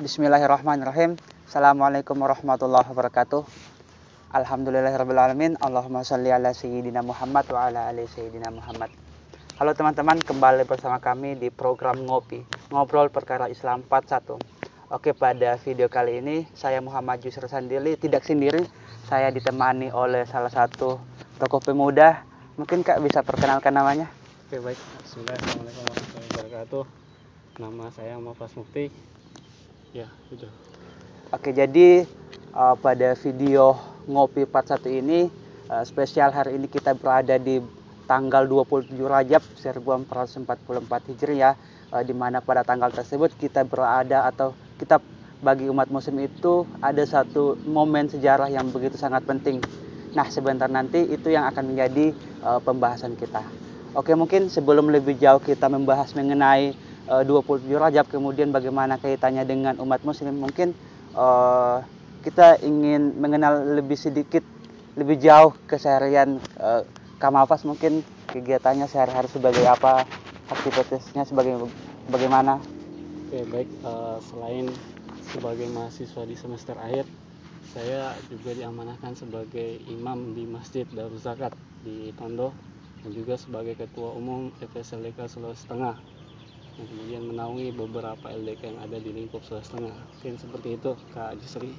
Bismillahirrahmanirrahim. Assalamualaikum warahmatullahi wabarakatuh. Alhamdulillahirrabbilalamin. Allahumma sholli ala sayyidina Muhammad wa ala ali sayyidina Muhammad. Halo teman-teman, kembali bersama kami di program Ngopi, Ngobrol Perkara Islam Part 1. Oke, pada video kali ini saya Muhammad Yusri Sandili tidak sendiri. Saya ditemani oleh salah satu tokoh pemuda. Mungkin Kak bisa perkenalkan namanya? Oke, baik. Assalamualaikum warahmatullahi wabarakatuh. Nama saya Muhammad Mufti. Ya, itu. Oke, jadi pada video Ngopi Part 1 ini spesial hari ini kita berada di tanggal 27 Rajab 1444 Hijriah, di mana pada tanggal tersebut kita berada atau kita bagi umat muslim itu ada satu momen sejarah yang begitu sangat penting. Nah, sebentar nanti itu yang akan menjadi pembahasan kita. Oke, mungkin sebelum lebih jauh kita membahas mengenai 27 Rajab, kemudian bagaimana kaitannya dengan umat muslim, mungkin kita ingin mengenal lebih sedikit, lebih jauh keseharian Kak Mafas, mungkin kegiatannya sehari-hari sebagai apa, aktivitasnya sebagai bagaimana. Oke, baik. Selain sebagai mahasiswa di semester akhir, saya juga diamanahkan sebagai imam di Masjid Darul Zakat di Tondo dan juga sebagai ketua umum FSLDK Sulawesi Tengah, yang kemudian menaungi beberapa LDK yang ada di lingkup Sulawesi Tengah. Mungkin seperti itu, Kak Yusri.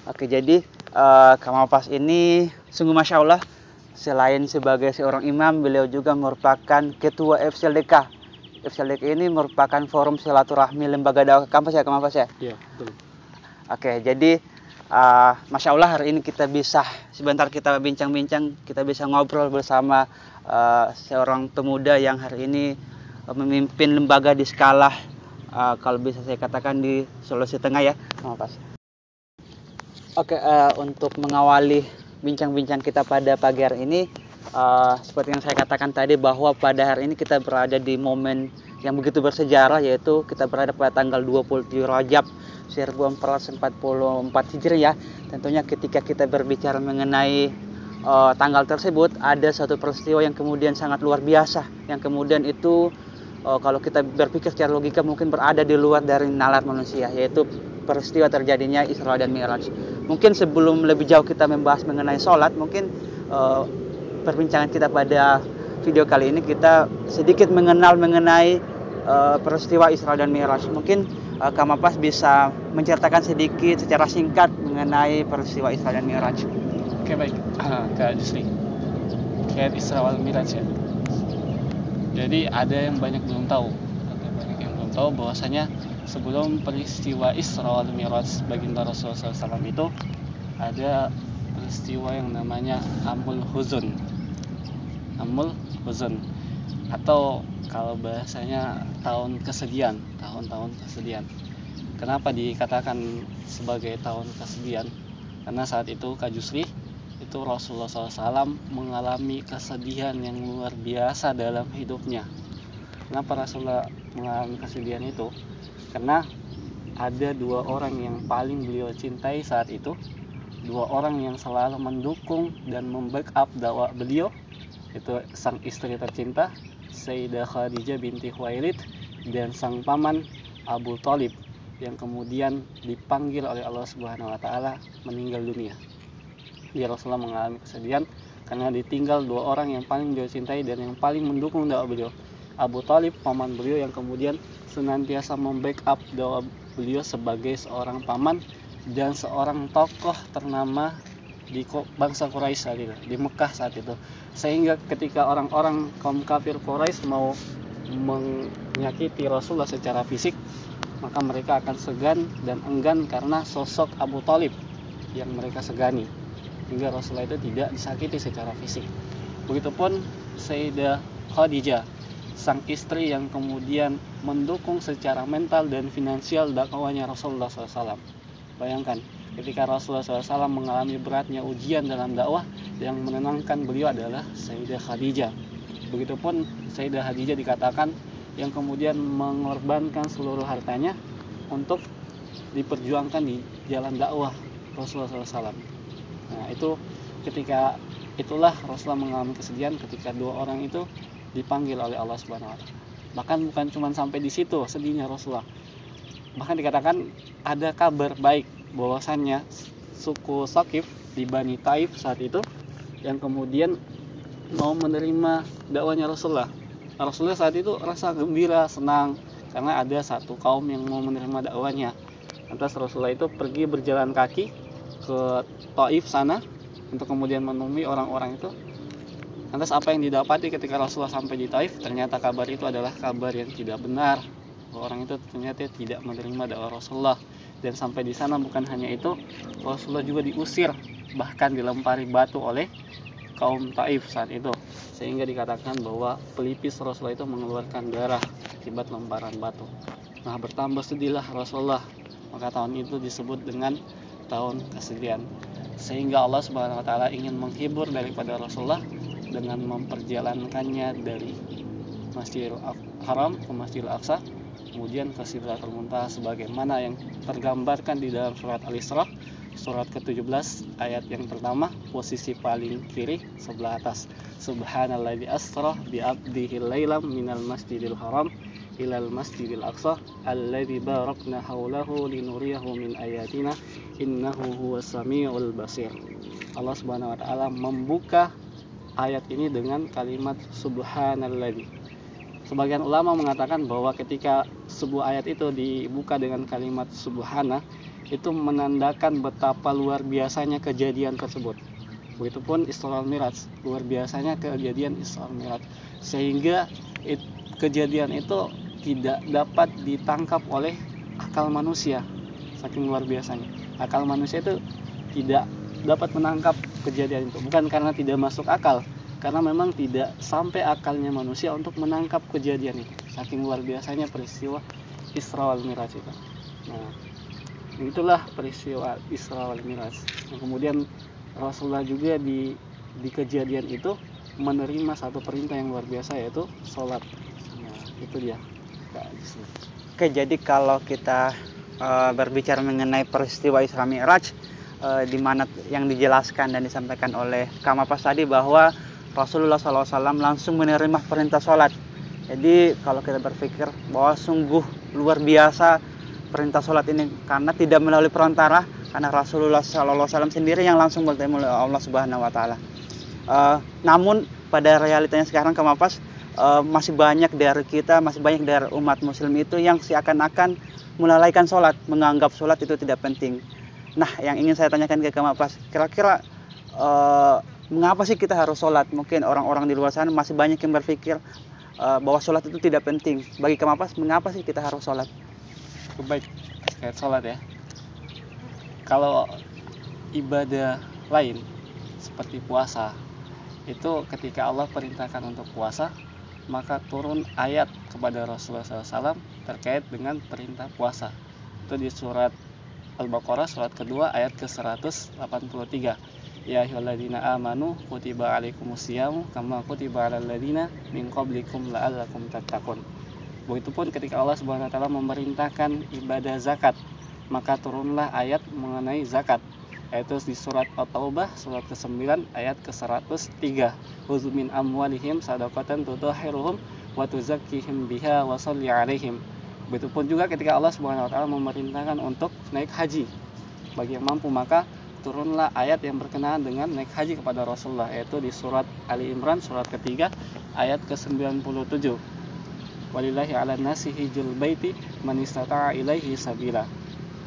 Oke, jadi Kak Mafas ini sungguh Masya Allah, selain sebagai seorang imam, beliau juga merupakan ketua FSLDK. FSLDK ini merupakan forum silaturahmi lembaga dakwah kampus ya Kak Mafas ya? Iya, betul. Oke, jadi Masya Allah hari ini kita bisa sebentar kita bincang-bincang, kita bisa ngobrol bersama seorang pemuda yang hari ini memimpin lembaga di skala kalau bisa saya katakan di Sulawesi Tengah ya, Mas. Oke, untuk mengawali bincang-bincang kita pada pagi hari ini, seperti yang saya katakan tadi bahwa pada hari ini kita berada di momen yang begitu bersejarah, yaitu kita berada pada tanggal 27 Rajab 1444 Hijriah. Tentunya ketika kita berbicara mengenai tanggal tersebut, ada satu peristiwa yang kemudian sangat luar biasa, yang kemudian itu kalau kita berpikir secara logika mungkin berada di luar dari nalar manusia, yaitu peristiwa terjadinya Isra dan Mi'raj. Mungkin sebelum lebih jauh kita membahas mengenai sholat, mungkin perbincangan kita pada video kali ini kita sedikit mengenal mengenai peristiwa Isra dan Mi'raj. Mungkin Kak Mafas bisa menceritakan sedikit secara singkat mengenai peristiwa Isra dan Mi'raj. Oke, baik. Kak Yusri, terkait Isra wal Mi'raj ya. Jadi ada yang banyak belum tahu bahwasanya sebelum peristiwa Isra wal Mi'raj baginda Rasulullah SAW itu ada peristiwa yang namanya Amul Huzun. Amul Huzun, atau kalau bahasanya tahun kesedihan, tahun-tahun kesedihan. Kenapa dikatakan sebagai tahun kesedihan? Karena saat itu Kak Yusri, itu Rasulullah SAW mengalami kesedihan yang luar biasa dalam hidupnya. Kenapa Rasulullah mengalami kesedihan itu? Karena ada dua orang yang paling beliau cintai saat itu, dua orang yang selalu mendukung dan membackup dakwah beliau, itu sang istri tercinta Sayyidah Khadijah binti Khuwailid dan sang paman Abu Thalib, yang kemudian dipanggil oleh Allah Subhanahu wa taala meninggal dunia. Ya, Rasulullah mengalami kesedihan karena ditinggal dua orang yang paling beliau cintai dan yang paling mendukung dakwah beliau. Abu Thalib, paman beliau, yang kemudian senantiasa membackup dakwah beliau sebagai seorang paman dan seorang tokoh ternama di bangsa Quraisy saat itu, di Mekah saat itu. Sehingga ketika orang-orang kaum kafir Quraisy mau menyakiti Rasulullah secara fisik, maka mereka akan segan dan enggan karena sosok Abu Thalib yang mereka segani, hingga Rasulullah itu tidak disakiti secara fisik. Begitupun Sayyidah Khadijah, sang istri yang kemudian mendukung secara mental dan finansial dakwahnya Rasulullah SAW. Bayangkan, ketika Rasulullah SAW mengalami beratnya ujian dalam dakwah, yang menenangkan beliau adalah Sayyidah Khadijah. Begitupun Sayyidah Khadijah dikatakan yang kemudian mengorbankan seluruh hartanya untuk diperjuangkan di jalan dakwah Rasulullah SAW. Nah, itu ketika itulah Rasulullah mengalami kesedihan ketika dua orang itu dipanggil oleh Allah Subhanahu wa taala. Bahkan bukan cuma sampai di situ sedihnya Rasulullah. bahkan dikatakan ada kabar baik bahwasannya suku Saqif di Bani Taif saat itu yang kemudian mau menerima dakwahnya Rasulullah. Rasulullah saat itu rasa gembira, senang karena ada satu kaum yang mau menerima dakwahnya. Lantas Rasulullah itu pergi berjalan kaki ke Taif sana untuk kemudian menemui orang-orang itu. Lantas apa yang didapati ketika Rasulullah sampai di Taif? Ternyata kabar itu adalah kabar yang tidak benar. Orang itu ternyata tidak menerima dakwah Rasulullah. Dan sampai di sana bukan hanya itu, Rasulullah juga diusir, bahkan dilempari batu oleh kaum Taif saat itu. Sehingga dikatakan bahwa pelipis Rasulullah itu mengeluarkan darah akibat lemparan batu. Nah, bertambah sedihlah Rasulullah. Maka tahun itu disebut dengan tahun kesedihan. Sehingga Allah Subhanahu wa taala ingin menghibur daripada Rasulullah dengan memperjalankannya dari Masjidil Haram ke Masjidil Aqsa, kemudian ke Sidratul Muntaha sebagaimana yang tergambarkan di dalam surat Al-Isra, surat ke-17 ayat yang pertama, posisi paling kiri sebelah atas. Subhanalladzi asra bi 'abdihi lailam minal Masjidil Haram ilal Masjidil Aqsa alladzi barakna haulahu linuriyahu min ayatina innahu huwas samiul basir. Allah Subhanahu wa taala membuka ayat ini dengan kalimat subhanalladzi. Sebagian ulama mengatakan bahwa ketika sebuah ayat itu dibuka dengan kalimat subhana, itu menandakan betapa luar biasanya kejadian tersebut. Begitupun Isra Mi'raj, luar biasanya kejadian Isra Mi'raj, sehingga kejadian itu tidak dapat ditangkap oleh akal manusia. Saking luar biasanya, akal manusia itu tidak dapat menangkap kejadian itu, bukan karena tidak masuk akal, karena memang tidak sampai akalnya manusia untuk menangkap kejadian itu. Saking luar biasanya peristiwa Isra wal Mi'raj itu. Nah, itulah peristiwa Isra wal Mi'raj. Nah, kemudian Rasulullah juga di kejadian itu menerima satu perintah yang luar biasa, yaitu sholat. Nah, itu dia. Oke, jadi kalau kita berbicara mengenai peristiwa Isra Mi'raj, di mana yang dijelaskan dan disampaikan oleh Kang Mapas tadi bahwa Rasulullah SAW langsung menerima perintah sholat. Jadi kalau kita berpikir bahwa sungguh luar biasa perintah sholat ini, karena tidak melalui perantara, karena Rasulullah SAW sendiri yang langsung bertemu oleh Allah Subhanahu Wa Taala. Namun pada realitanya sekarang Kang Mapas, masih banyak dari kita, masih banyak dari umat Muslim itu yang seakan-akan melalaikan sholat, menganggap sholat itu tidak penting. Nah, yang ingin saya tanyakan ke Kang Mapas, kira-kira mengapa sih kita harus sholat? Mungkin orang-orang di luar sana masih banyak yang berpikir bahwa sholat itu tidak penting. Bagi Kang Mapas, mengapa sih kita harus sholat? Baik, terkait sholat ya. Kalau ibadah lain seperti puasa, itu ketika Allah perintahkan untuk puasa, maka turun ayat kepada Rasulullah SAW terkait dengan perintah puasa. Itu di surat Al-Baqarah, surat kedua ayat ke-183. Ya ayyuhalladzina amanu kutiba alaikumusyamu kama kutiba alal ladzina min qablikum la'allakum tattaqun. Begitupun ketika Allah Subhanahu wa taala memerintahkan ibadah zakat, maka turunlah ayat mengenai zakat, yaitu di surat At-Taubah surat ke-9 ayat ke-103. Khudz min amwalihim shadaqatan tutahhiruhum wa tuzakkihim biha wa shalli 'alaihim. Begitupun juga ketika Allah Subhanahu wa taala memerintahkan untuk naik haji bagi yang mampu, maka turunlah ayat yang berkenaan dengan naik haji kepada Rasulullah, yaitu di surat Ali Imran surat ketiga ayat ke-97. Walillahi 'alan nasi hijjul baiti man istata'a ilaihi sabila.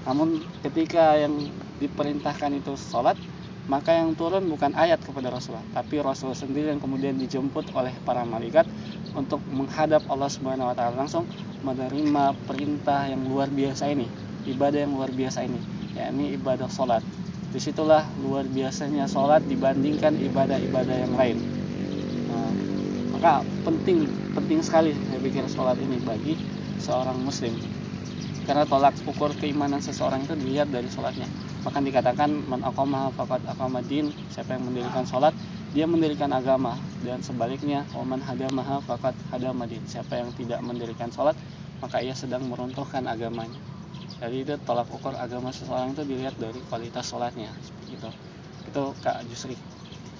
Namun ketika yang diperintahkan itu sholat, maka yang turun bukan ayat kepada Rasulullah, tapi Rasulullah sendiri yang kemudian dijemput oleh para malaikat untuk menghadap Allah Subhanahu wa taala, langsung menerima perintah yang luar biasa ini, ibadah yang luar biasa ini, yakni ibadah sholat. Disitulah luar biasanya sholat dibandingkan ibadah-ibadah yang lain. Nah, maka penting sekali saya pikir sholat ini bagi seorang muslim, karena tolak ukur keimanan seseorang itu dilihat dari sholatnya. Bahkan dikatakan man aqamaha faqad aqamadin, siapa yang mendirikan sholat dia mendirikan agama, dan sebaliknya man hadamaha faqad hadamadin, siapa yang tidak mendirikan sholat maka ia sedang meruntuhkan agamanya. Jadi itu tolak ukur agama seseorang itu dilihat dari kualitas sholatnya, seperti itu. Itu Kak Jusri.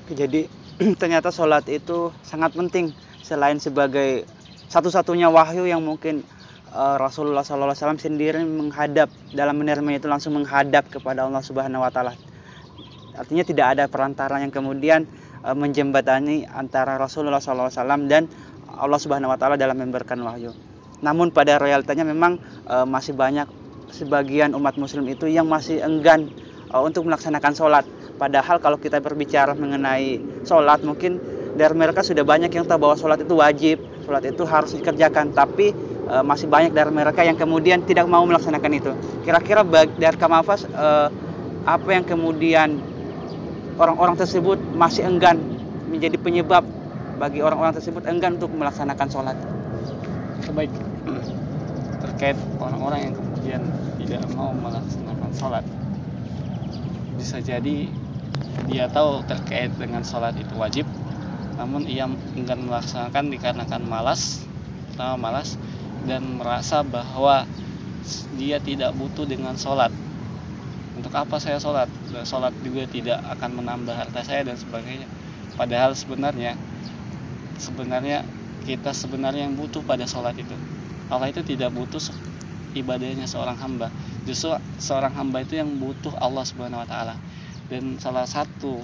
Jadi ternyata sholat itu sangat penting, selain sebagai satu-satunya wahyu yang mungkin Rasulullah SAW sendiri menghadap dalam menerima itu langsung menghadap kepada Allah Subhanahu Wa Taala. Artinya tidak ada perantara yang kemudian menjembatani antara Rasulullah SAW dan Allah Subhanahu Wa Taala dalam memberikan wahyu. Namun pada realitanya memang masih banyak sebagian umat Muslim itu yang masih enggan untuk melaksanakan sholat. Padahal kalau kita berbicara mengenai sholat, mungkin dari mereka sudah banyak yang tahu bahwa sholat itu wajib, sholat itu harus dikerjakan, tapi masih banyak dari mereka yang kemudian tidak mau melaksanakan itu. Kira-kira dari Kamafas, apa yang kemudian orang-orang tersebut masih enggan menjadi penyebab bagi orang-orang tersebut enggan untuk melaksanakan sholat? Baik, terkait orang-orang yang kemudian tidak mau melaksanakan sholat, bisa jadi dia tahu terkait dengan sholat itu wajib, namun ia enggan melaksanakan dikarenakan malas dan merasa bahwa dia tidak butuh dengan sholat. Untuk apa saya sholat? Sholat juga tidak akan menambah harta saya dan sebagainya. Padahal sebenarnya kita yang butuh pada sholat itu. Allah itu tidak butuh ibadahnya seorang hamba. Justru seorang hamba itu yang butuh Allah Subhanahu Wa Taala. Dan salah satu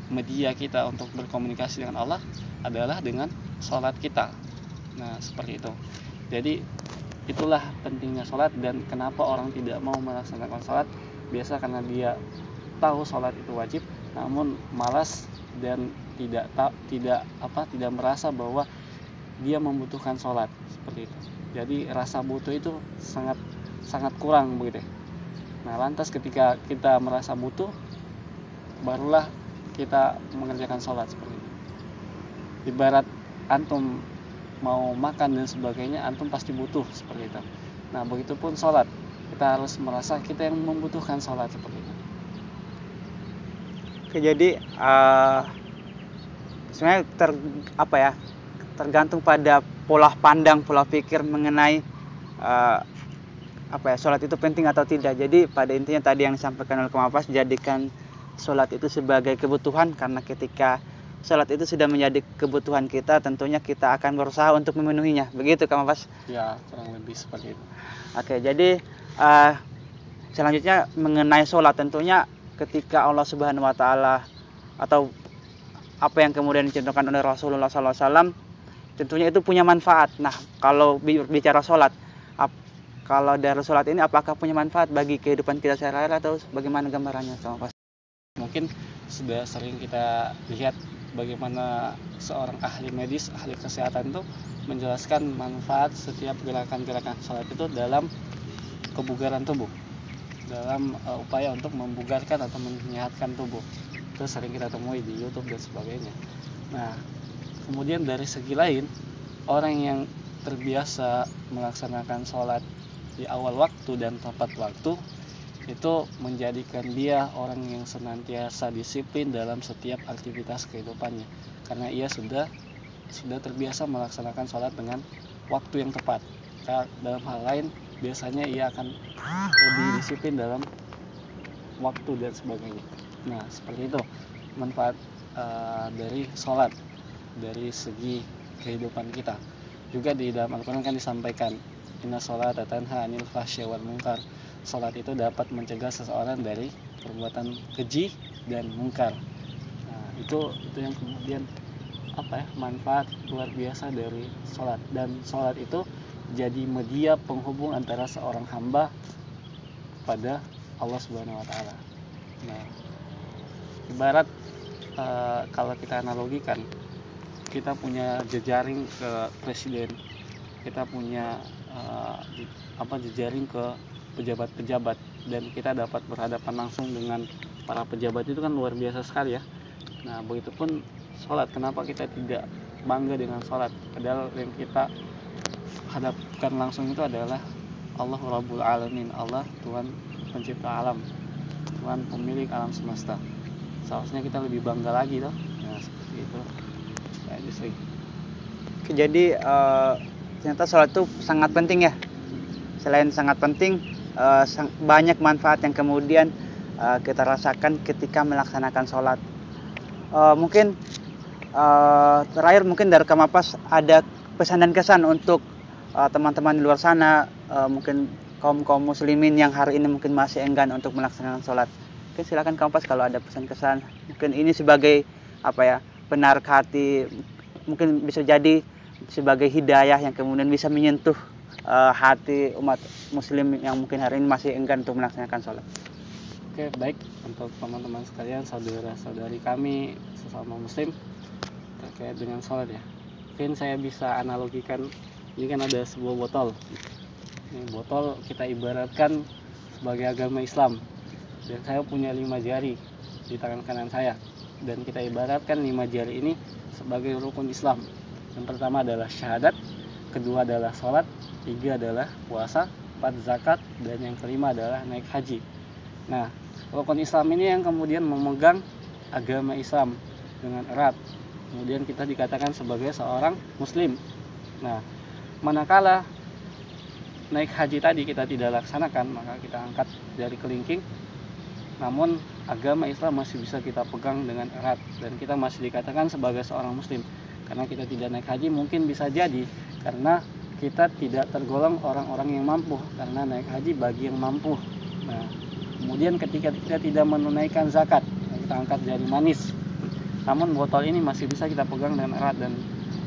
media kita untuk berkomunikasi dengan Allah adalah dengan sholat kita. Nah, seperti itu. Jadi itulah pentingnya sholat, dan kenapa orang tidak mau melaksanakan sholat. Biasa karena dia tahu sholat itu wajib, namun malas dan tidak merasa bahwa dia membutuhkan sholat, seperti itu. Jadi rasa butuh itu sangat kurang begitu. Nah, lantas ketika kita merasa butuh, barulah kita mengerjakan sholat, seperti itu. Ibarat antum mau makan dan sebagainya, antum pasti butuh, seperti itu. Nah, begitupun sholat, kita harus merasa kita yang membutuhkan sholat, seperti itu. Oke, jadi sebenarnya tergantung pada pola pandang, pola pikir mengenai sholat itu penting atau tidak. Jadi pada intinya tadi yang disampaikan oleh Kamafas, jadikan sholat itu sebagai kebutuhan, karena ketika sholat itu sudah menjadi kebutuhan kita, tentunya kita akan berusaha untuk memenuhinya. Begitu Kamafas? Ya, kurang lebih seperti itu. Oke, jadi selanjutnya mengenai sholat, tentunya ketika Allah Subhanahu Wa Taala atau apa yang kemudian dicontohkan oleh Rasulullah SAW, tentunya itu punya manfaat. Nah, kalau bicara sholat, kalau dari sholat ini apakah punya manfaat bagi kehidupan kita sehari-hari atau bagaimana gambarannya, Kamafas? Mungkin sudah sering kita lihat bagaimana seorang ahli medis, ahli kesehatan itu menjelaskan manfaat setiap gerakan-gerakan sholat itu dalam kebugaran tubuh, dalam upaya untuk membugarkan atau menyehatkan tubuh. Itu sering kita temui di YouTube dan sebagainya. Nah, kemudian dari segi lain, orang yang terbiasa melaksanakan sholat di awal waktu dan tepat waktu, itu menjadikan dia orang yang senantiasa disiplin dalam setiap aktivitas kehidupannya, karena ia sudah terbiasa melaksanakan sholat dengan waktu yang tepat. Dalam hal lain, biasanya ia akan lebih disiplin dalam waktu dan sebagainya. Nah, seperti itu manfaat dari sholat dari segi kehidupan kita. Juga di dalam Al-Quran kan disampaikan, inna sholata tanha 'anil fahsya'i wal munkar. Sholat itu dapat mencegah seseorang dari perbuatan keji dan mungkar. Nah, itu yang kemudian manfaat luar biasa dari sholat. Dan sholat itu jadi media penghubung antara seorang hamba pada Allah Subhanahu Wa Taala. Nah, ibarat kalau kita analogikan, kita punya jejaring ke presiden, kita punya jejaring ke pejabat-pejabat, dan kita dapat berhadapan langsung dengan para pejabat itu kan luar biasa sekali ya. Nah, begitupun sholat, kenapa kita tidak bangga dengan sholat, padahal yang kita hadapkan langsung itu adalah Allah Rabbul Alamin, Allah Tuhan pencipta alam, Tuhan pemilik alam semesta. Seharusnya kita lebih bangga lagi toh. Nah, seperti itu. Jadi ternyata sholat itu sangat penting ya. Selain sangat penting, banyak manfaat yang kemudian kita rasakan ketika melaksanakan sholat. Mungkin terakhir mungkin dari Kamafas ada pesan dan kesan untuk teman-teman di luar sana, mungkin kaum muslimin yang hari ini mungkin masih enggan untuk melaksanakan sholat, mungkin silakan Kompas kalau ada pesan-kesan. Mungkin ini sebagai penarik hati, mungkin bisa jadi sebagai hidayah yang kemudian bisa menyentuh hati umat muslim yang mungkin hari ini masih enggan untuk melaksanakan sholat. Oke, baik. Untuk teman-teman sekalian, saudara-saudari kami sesama muslim, terkait dengan sholat ya, mungkin saya bisa analogikan, ini kan ada sebuah botol. Ini botol kita ibaratkan sebagai agama Islam, dan saya punya 5 jari di tangan kanan saya, dan kita ibaratkan 5 jari ini sebagai rukun Islam. Yang pertama adalah syahadat, kedua adalah sholat, 3 adalah puasa, 4 zakat, dan yang kelima adalah naik haji. Nah, rukun Islam ini yang kemudian memegang agama Islam dengan erat, kemudian kita dikatakan sebagai seorang muslim. Nah, manakala naik haji tadi kita tidak laksanakan, maka kita angkat dari kelingking, namun agama Islam masih bisa kita pegang dengan erat, dan kita masih dikatakan sebagai seorang muslim. Karena kita tidak naik haji mungkin bisa jadi karena kita tidak tergolong orang-orang yang mampu, karena naik haji bagi yang mampu. Nah, kemudian ketika kita tidak menunaikan zakat, kita angkat jari manis, namun botol ini masih bisa kita pegang dengan erat, dan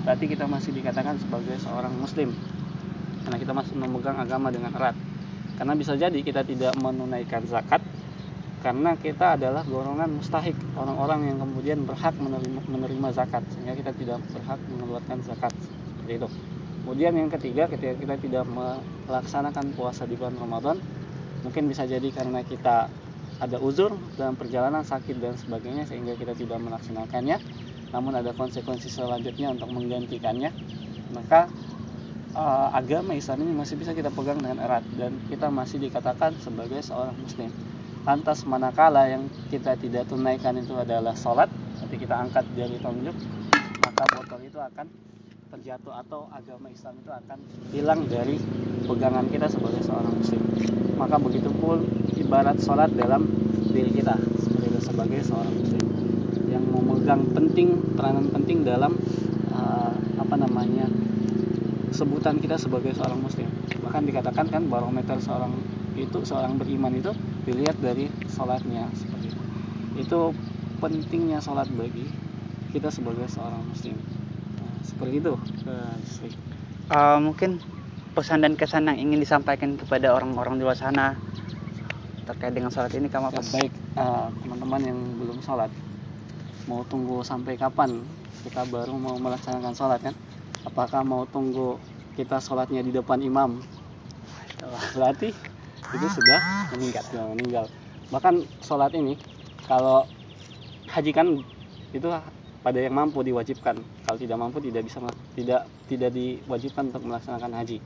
berarti kita masih dikatakan sebagai seorang muslim, karena kita masih memegang agama dengan erat. Karena bisa jadi kita tidak menunaikan zakat karena kita adalah golongan mustahik, orang-orang yang kemudian berhak menerima zakat, sehingga kita tidak berhak mengeluarkan zakat, seperti itu. Kemudian yang ketiga, ketika kita tidak melaksanakan puasa di bulan Ramadan, mungkin bisa jadi karena kita ada uzur dalam perjalanan, sakit dan sebagainya, sehingga kita tidak melaksanakannya, namun ada konsekuensi selanjutnya untuk menggantikannya. Maka agama Islam ini masih bisa kita pegang dengan erat, dan kita masih dikatakan sebagai seorang muslim. Lantas manakala yang kita tidak tunaikan itu adalah sholat, nanti kita angkat jari telunjuk, maka botol itu akan terjatuh, atau agama Islam itu akan hilang dari pegangan kita sebagai seorang muslim. Maka begitu pun ibarat sholat dalam diri kita sebagai seorang muslim yang memegang peranan penting dalam sebutan kita sebagai seorang muslim. Bahkan dikatakan kan barometer seorang beriman itu dilihat dari sholatnya, seperti itu. Itu pentingnya sholat bagi kita sebagai seorang muslim. Seperti itu. Mungkin pesan dan kesan yang ingin disampaikan kepada orang-orang di luar sana terkait dengan sholat ini, Kang Kompas. Baik, teman-teman yang belum sholat, mau tunggu sampai kapan kita baru mau melaksanakan sholat kan? Apakah mau tunggu kita sholatnya di depan imam? Berarti itu sudah meninggal. Bahkan sholat ini, kalau haji kan itu pada yang mampu diwajibkan, kalau tidak mampu tidak diwajibkan untuk melaksanakan haji.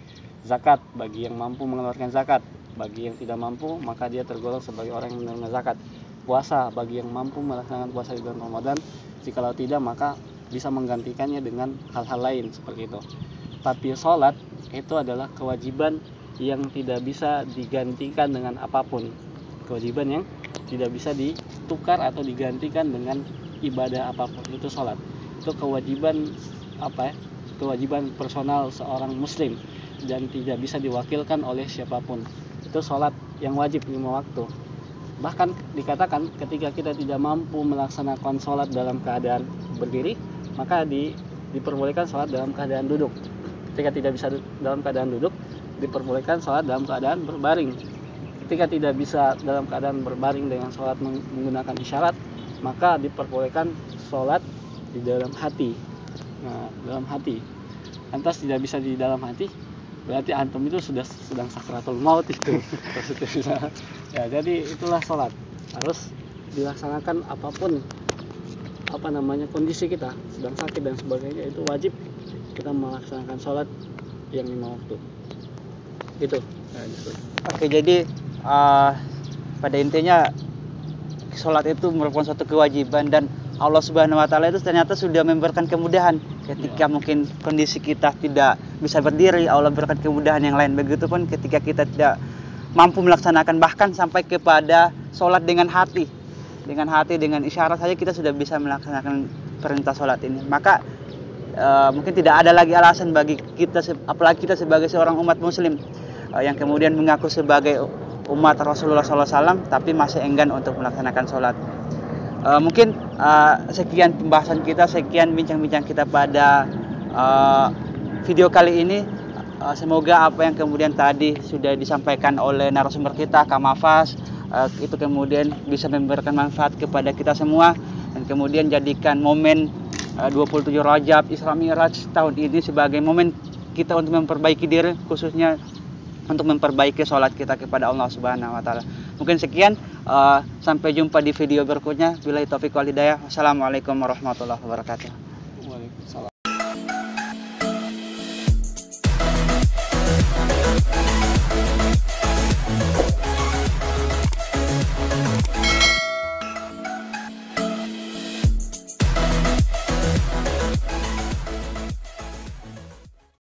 Zakat bagi yang mampu mengeluarkan zakat, bagi yang tidak mampu maka dia tergolong sebagai orang yang menerima zakat. Puasa bagi yang mampu melaksanakan puasa di bulan Ramadan, jikalau tidak maka bisa menggantikannya dengan hal-hal lain, seperti itu. Tapi sholat itu adalah kewajiban yang tidak bisa digantikan dengan apapun, kewajiban yang tidak bisa ditukar atau digantikan dengan ibadah apapun. Itu sholat, itu kewajiban kewajiban personal seorang muslim dan tidak bisa diwakilkan oleh siapapun. Itu sholat yang wajib 5 waktu. Bahkan dikatakan ketika kita tidak mampu melaksanakan sholat dalam keadaan berdiri, maka diperbolehkan sholat dalam keadaan duduk. Ketika tidak bisa dalam keadaan duduk, diperbolehkan sholat dalam keadaan berbaring. Ketika tidak bisa dalam keadaan berbaring dengan sholat menggunakan isyarat, maka diperbolehkan sholat di dalam hati. Nah, dalam hati. Lantas tidak bisa di dalam hati, berarti antum itu sedang sakratul maut itu. Ya, jadi itulah sholat. Harus dilaksanakan apapun kondisi kita, sedang sakit dan sebagainya, itu wajib kita melaksanakan sholat yang 5 waktu. Gitu. Oke, jadi pada intinya sholat itu merupakan suatu kewajiban, dan Allah Subhanahu wa taala itu ternyata sudah memberikan kemudahan ketika mungkin kondisi kita tidak bisa berdiri, Allah berikan kemudahan yang lain. Begitupun ketika kita tidak mampu melaksanakan, bahkan sampai kepada sholat dengan hati, dengan isyarat saja kita sudah bisa melaksanakan perintah sholat ini. Maka mungkin tidak ada lagi alasan bagi kita, apalagi kita sebagai seorang umat muslim yang kemudian mengaku sebagai umat Rasulullah SAW tapi masih enggan untuk melaksanakan sholat. Mungkin sekian pembahasan kita, sekian bincang-bincang kita pada video kali ini. Semoga apa yang kemudian tadi sudah disampaikan oleh narasumber kita, Kak Mafaz, itu kemudian bisa memberikan manfaat kepada kita semua, dan kemudian jadikan momen 27 Rajab Isra Mi'raj tahun ini sebagai momen kita untuk memperbaiki diri, khususnya untuk memperbaiki sholat kita kepada Allah Subhanahu wa Ta'ala. Mungkin sekian, sampai jumpa di video berikutnya. Billahi taufiq wal hidayah. Wassalamualaikum warahmatullahi wabarakatuh.